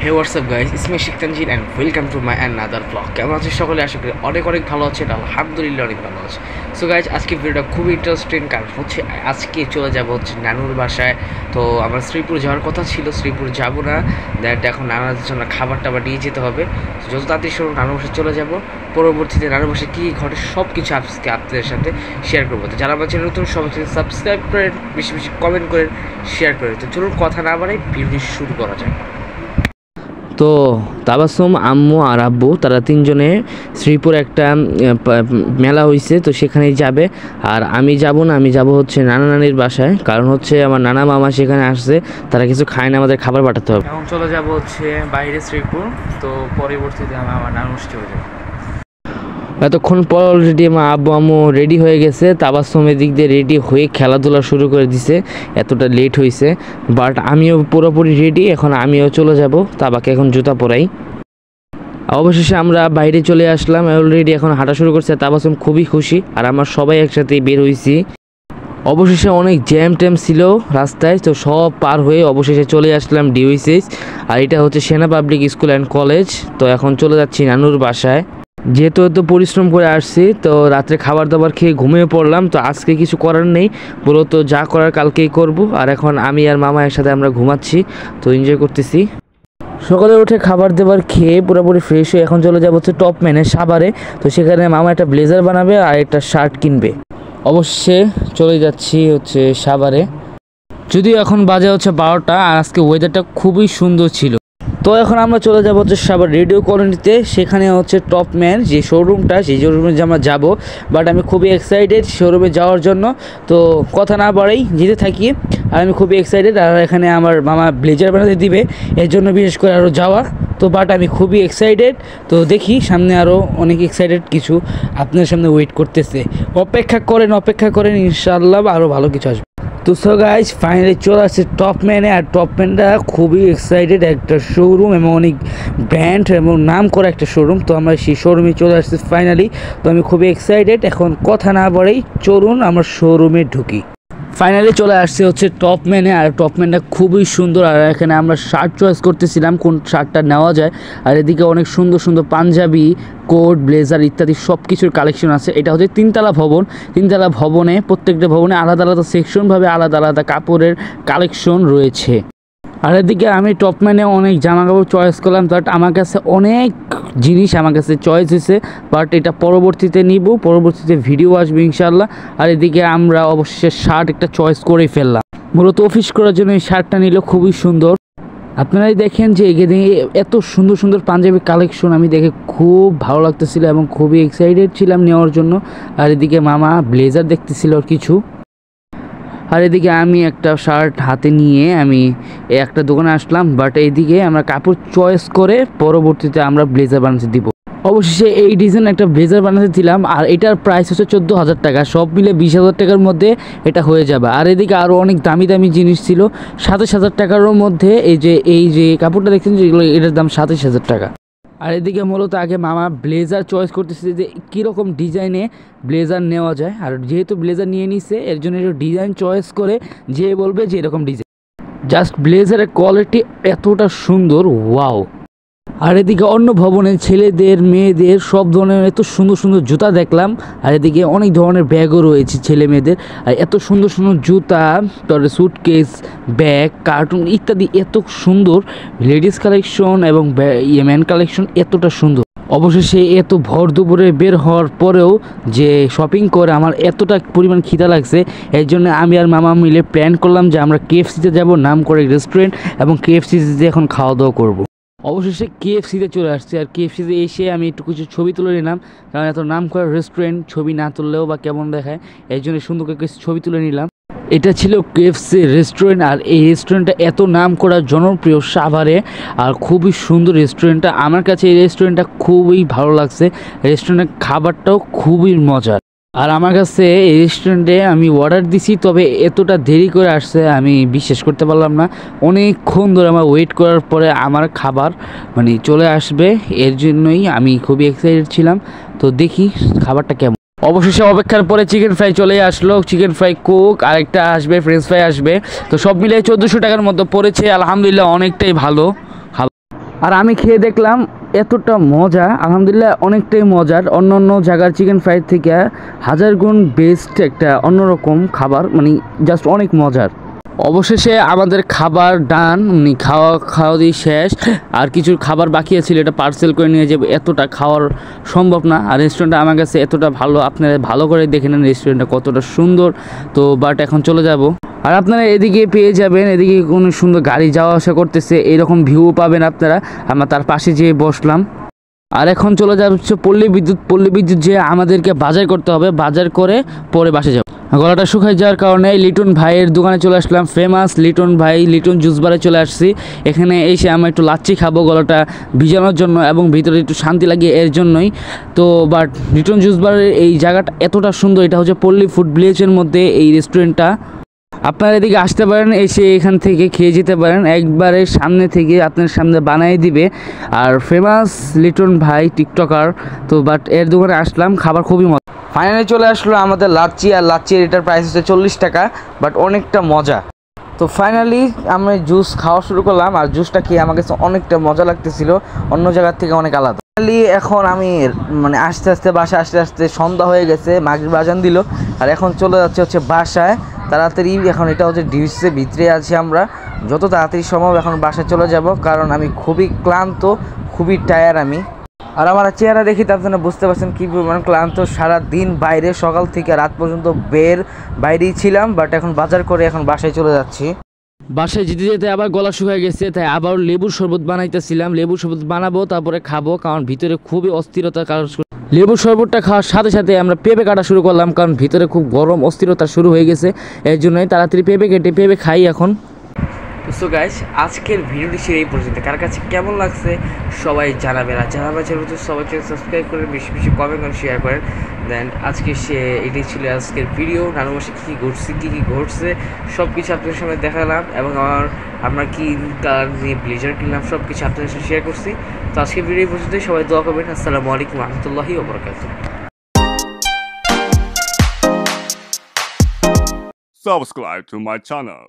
Hey WhatsApp guys, it's me Sheikh Tanzil and welcome to my another blog. কেমন আছে সকলে? আশা করি অনেক ভালো আছে। আলহামদুলিল্লাহ অনেক ভালো আছে। সো গাইজ, আজকে ভিডিওটা খুবই ইন্টারেস্টিং, কারণ হচ্ছে আজকে চলে যাব হচ্ছে নানুর বাসায়। তো আমার শ্রীপুর যাওয়ার কথা ছিল, শ্রীপুর যাবো না, দ্যাট এখন নানার জন্য খাবার টাবার নিয়ে যেতে হবে। যত তাড়াতাড়ি সব নানুর বাসায় চলে যাব, পরবর্তীতে নানুর বাসায় কী ঘটে সব কিছু আজকে আপনাদের সাথে শেয়ার করবো। তো যারা আমার চ্যানেল নতুন সবাই সাবস্ক্রাইব করেন, বেশি বেশি কমেন্ট করেন, শেয়ার করেন। তো চলুন কথা না বাড়াই ভিডিও শুরু করা যায়। তো তাবাসসুম, আম্মু আর আব্বু তারা তিনজনে শ্রীপুর একটা মেলা হয়েছে, তো সেখানেই যাবে। আর আমি যাব না, আমি যাব হচ্ছে নানা নানির বাসায়, কারণ হচ্ছে আমার নানা মামা সেখানে আসছে, তারা কিছু খায় না, আমাদের খাবার পাঠাতে হবে। এখন চলে যাব হচ্ছে বাইরে শ্রীপুর, তো পরবর্তীতে আমি আমার নানুর চলে যাবো। এতক্ষণ পর অলরেডি আমার আব্বু আম্মু রেডি হয়ে গেছে, তাবাসসুমের দিক দিয়ে রেডি হয়ে খেলাধুলা শুরু করে দিছে, এতটা লেট হয়েছে। বাট আমিও পুরোপুরি রেডি, এখন আমিও চলে যাব, তাবাকে এখন জুতা পরাই। অবশেষে আমরা বাইরে চলে আসলাম, অলরেডি এখন হাঁটা শুরু করছে। তাবাসসুম খুবই খুশি, আর আমরা সবাই একসাথে বের হয়েছি। অবশেষে অনেক জ্যাম ট্যাম ছিল রাস্তায়, তো সব পার হয়ে অবশেষে চলে আসলাম ডিওসিএস, আর এটা হচ্ছে সেনা পাবলিক স্কুল অ্যান্ড কলেজ। তো এখন চলে যাচ্ছি নানুর বাসায়। যেহেতু এত পরিশ্রম করে আসছি, তো রাত্রে খাবার দাবার খেয়ে ঘুমিয়ে পড়লাম। তো আজকে কিছু করার নেই, মূলত যা করার কালকেই করব। আর এখন আমি আর মামা একসাথে আমরা ঘুমাচ্ছি, তো এনজয় করতেছি। সকালে উঠে খাবার দাবার খেয়ে পুরোপুরি ফ্রেশ হয়ে এখন চলে যাবো হচ্ছে টপ ম্যানে সাভারে। তো সেখানে মামা একটা ব্লেজার বানাবে আর একটা শার্ট কিনবে। অবশ্যই চলে যাচ্ছি হচ্ছে সাভারে, যদিও এখন বাজে হচ্ছে 12টা, আর আজকে ওয়েদারটা খুবই সুন্দর ছিল। তো এখন আমরা চলে যাবো হচ্ছে সাভার রেডিও কলোনিতে, সেখানে হচ্ছে টপ ম্যান যে শোরুমটা, সেই শোরুমে আমরা যাবো। বাট আমি খুবই এক্সাইটেড শোরুমে যাওয়ার জন্য, তো কথা না বাড়াই যেতে থাকি। আর আমি খুবই এক্সাইটেড, আর এখানে আমার মামা ব্লেজার বানাতে দিবে, এর জন্য বিশেষ করে আরও যাওয়া। তো বাট আমি খুবই এক্সাইটেড, তো দেখি সামনে আরও অনেক এক্সাইটেড কিছু আপনার সামনে ওয়েট করতেছে। অপেক্ষা করেন, ইনশাআল্লাহ আরও ভালো কিছু আসবে। তো সো গাইজ, ফাইনালি চলে আসছে টপ ম্যানে, আর টপ ম্যানটা খুবই এক্সাইটেড একটা শোরুম এবং অনেক ব্র্যান্ড এবং নাম করা একটা শোরুম। তো আমরা সেই শোরুমে চলে আসছি ফাইনালি, তো আমি খুবই এক্সাইটেড। এখন কথা না বাড়াই চলুন আমরা শোরুমে ঢুকি। ফাইনালি চলে আসছে হচ্ছে টপ ম্যানে, আর টপ ম্যানটা খুবই সুন্দর। আর এখানে আমরা শার্ট চয়েস করতেছিলাম কোন শার্টটা নেওয়া যায়, আর এদিকে অনেক সুন্দর সুন্দর পাঞ্জাবি, কোট, ব্লেজার ইত্যাদি সব কিছুর কালেকশন আছে। এটা হচ্ছে তিনতলা ভবনে প্রত্যেকটা ভবনে আলাদা আলাদা সেকশনভাবে আলাদা আলাদা কাপড়ের কালেকশন রয়েছে। আর এদিকে আমি টপ ম্যানে অনেক জামা কাপড় চয়েস করলাম, বাট আমার কাছে অনেক জিনিস আমার কাছে চয়েস হয়েছে, বাট এটা পরবর্তীতে নিব, পরবর্তীতে ভিডিও আসবে ইনশাআল্লাহ। আর এদিকে আমরা অবশ্যই শার্ট একটা চয়েস করেই ফেললাম, মূলত অফিস করার জন্য এই শার্টটা নিল, খুবই সুন্দর। আপনারাই দেখেন যে এখানে এত সুন্দর সুন্দর পাঞ্জাবি কালেকশন আমি দেখে খুব ভালো লাগতেছিল এবং খুবই এক্সাইটেড ছিলাম নেওয়ার জন্য। আর এদিকে মামা ব্লেজার দেখতেছিল কিছু, আর এদিকে আমি একটা শার্ট হাতে নিয়ে আমি একটা দোকানে আসলাম। বাট এইদিকে আমরা কাপড় চয়েস করে পরবর্তীতে আমরা ব্লেজার বানাতে দিব। অবশেষে এই ডিজাইন একটা ব্লেজার বানাতে দিলাম, আর এটার প্রাইস হচ্ছে 14,000 টাকা, সব মিলে 20,000 টাকার মধ্যে এটা হয়ে যাবে। আর এদিকে আরও অনেক দামি দামি জিনিস ছিল, 27,000 টাকারও মধ্যে। এই যে কাপড়টা দেখছেন যেগুলো, এটার দাম 27,000 টাকা। আর এদিকে মূলত আগে মামা ব্লেজার চয়েস করতেছে যে কীরকম ডিজাইনে ব্লেজার নেওয়া যায়, আর যেহেতু ব্লেজার নিয়ে নিছে এর জন্য একটু ডিজাইন চয়েস করে যে বলবে যে এরকম ডিজাইন। জাস্ট ব্লেজারের কোয়ালিটি এতটা সুন্দর, ওয়াও। আর এদিকে অন্য ভবনে ছেলেদের মেয়েদের সব ধরনের এত সুন্দর সুন্দর জুতা দেখলাম, আর এদিকে অনেক ধরনের ব্যাগও রয়েছে ছেলে মেয়েদের। আর এত সুন্দর সুন্দর জুতা, তারপরে সুটকেস, ব্যাগ, কার্টুন ইত্যাদি এত সুন্দর লেডিস কালেকশন এবং ম্যান কালেকশন এতটা সুন্দর। অবশেষে এত ভর দুপুরে বের হওয়ার পরেও যে শপিং করে আমার এতটা পরিমাণ খিদা লাগছে, এর জন্য আমি আর মামা মিলে প্ল্যান করলাম যে আমরা KFC-তে যাব, নাম করে রেস্টুরেন্ট, এবং KFC-তে এখন খাওয়া দাওয়া করবো। অবশেষে KFC-তে চলে আসছে, আর KFC-তে এসে আমি একটু কিছু ছবি তুলে নিলাম, কারণ এত নাম করা রেস্টুরেন্ট ছবি না তুললেও বা কেমন দেখায়, এই জন্য সুন্দর করে কিছু ছবি তুলে নিলাম। এটা ছিল KFC রেস্টুরেন্ট, আর এই রেস্টুরেন্টটা এত নাম করা জনপ্রিয় সাভারে, আর খুবই সুন্দর রেস্টুরেন্টটা। আমার কাছে এই রেস্টুরেন্টটা খুবই ভালো লাগছে, রেস্টুরেন্টের খাবারটাও খুবই মজার। আর আমার কাছে এই রেস্টুরেন্টে আমি অর্ডার দিছি, তবে এতটা দেরি করে আসছে আমি বিশ্বাস করতে পারলাম না। অনেকক্ষণ ধরে আমার ওয়েট করার পরে আমার খাবার চলে আসবে, এর জন্যই আমি খুবই এক্সাইটেড ছিলাম। তো দেখি খাবারটা কেমন। অবশেষে অপেক্ষার পরে চিকেন ফ্রাই চলে আসলো, চিকেন ফ্রাই কোক, আরেকটা আসবে ফ্রেঞ্চ ফ্রাই আসবে। তো সব মিলিয়ে 1400 টাকার মতো পড়েছে, আলহামদুলিল্লাহ অনেকটাই ভালো। আর আমি খেয়ে দেখলাম এতটা মজা, আলহামদুলিল্লাহ অনেকটাই মজার। অন্য অন্য জায়গার চিকেন ফ্রাই থেকে হাজার গুণ বেস্ট একটা অন্যরকম খাবার, মানে জাস্ট অনেক মজার। অবশেষে আমাদের খাবার ডান, মানে খাওয়া দিয়ে শেষ। আর কিছু খাবার বাকি ছিল, এটা পার্সেল করে নিয়ে যাবো, এতটা খাওয়ার সম্ভব না। আর রেস্টুরেন্টটা আমার কাছে এতটা ভালো, আপনারা ভালো করে দেখে নেন রেস্টুরেন্টটা কতটা সুন্দর। তো বাট এখন চলে যাব। আর আপনারা এদিকে পেয়ে যাবেন, এদিকে কোনো সুন্দর গাড়ি যাওয়া আসা করতেছে, এরকম ভিউ পাবেন আপনারা। আমরা তার পাশে যেয়ে বসলাম। আর এখন চলে যাচ্ছে পল্লী বিদ্যুৎ যে আমাদেরকে বাজার করতে হবে, বাজার করে পরে বাসে যাব। গলাটা শুকাই যাওয়ার কারণে লিটন ভাইয়ের দোকানে চলে আসলাম, ফেমাস লিটন ভাই, লিটন জুস বারে চলে আসছি। এখানে এসে আমরা একটু লাচ্ছি খাবো গলাটা ভিজানোর জন্য এবং ভিতরে একটু শান্তি লাগে এর জন্যই। তো বাট লিটন জুস বারের এই জায়গাটা এতটা সুন্দর, এটা হচ্ছে পল্লী ফুড ভিলেজের মধ্যে এই রেস্টুরেন্টটা। আপনারা এদিকে আসতে পারেন, এসে এখান থেকে খেয়ে যেতে পারেন, একবারে সামনে থেকে আপনার সামনে বানিয়ে দিবে। আর ফেমাস লিটন ভাই টিকটকার। তো বাট এর দোকানে আসলাম, খাবার খুবই মজা। ফাইনালি চলে আসলো আমাদের লাচ্ছি, আর লাচ্ছির এটার প্রাইস হচ্ছে 40 টাকা, বাট অনেকটা মজা। তো ফাইনালি আমি জুস খাওয়া শুরু করলাম, আর জুসটা খেয়ে আমার কাছে অনেকটা মজা লাগতেছিল, অন্য জায়গার থেকে অনেক আলাদা। ফাইনালি এখন আমি মানে আস্তে আস্তে সন্ধ্যা হয়ে গেছে, মাগরিব আজান দিল। আর এখন চলে যাচ্ছে হচ্ছে বাসায় তাড়াতাড়ি। এখন এটা হচ্ছে ডিউসের ভিতরে আছি আমরা, যত তাড়াতাড়ি সম্ভব এখন বাসায় চলে যাব, কারণ আমি খুবই ক্লান্ত, খুবই টায়ার আমি। আর আমার চেহারা দেখি তো আপনারা বুঝতে পারছেন কী পরিমাণ ক্লান্ত। সারা দিন বাইরে, সকাল থেকে রাত পর্যন্ত বাইরেই ছিলাম, বাট এখন বাজার করে এখন বাসায় চলে যাচ্ছি। বাসায় যেতে যেতে আবার গলা শুকিয়ে গেছে, তাই আবার লেবুর শরবত বানাইতেছিলাম। লেবুর শরবত বানাবো, তারপরে খাবো, কারণ ভিতরে খুবই অস্থিরতা কাজ। লেবুর শরবতটা খাওয়ার সাথে সাথে আমরা পেঁপে কাটা শুরু করলাম, কারণ ভিতরে খুব গরম, অস্থিরতা শুরু হয়ে গেছে। এর জন্যই তাড়াতাড়ি পেঁপে খাই এখন। সো গাইস, আজকের ভিডিওটি ছিল এই পর্যন্ত। কার কাছে কেমন লাগছে সবাই জানাবেন, আর জানাবেন সবাইকে সাবস্ক্রাইব করেন, বেশি বেশি কমেন্ট করেন, শেয়ার করেন। দেন আজকে এটাই ছিল আজকের ভিডিও। নানু বাসায় কী কী ঘটছে সব কিছু আপনাদের সঙ্গে দেখালাম, এবং আমরা কি কালার নিয়ে ব্লেজার কিনলাম সব কিছু আপনাদের সাথে শেয়ার করছি। তো আজকের ভিডিও এই পর্যন্তই, সবাই দোয়া করবেন। আসসালামু আলাইকুম রহমতুল্লাহি ওয়া বারাকাতুহু। Subscribe to my channel.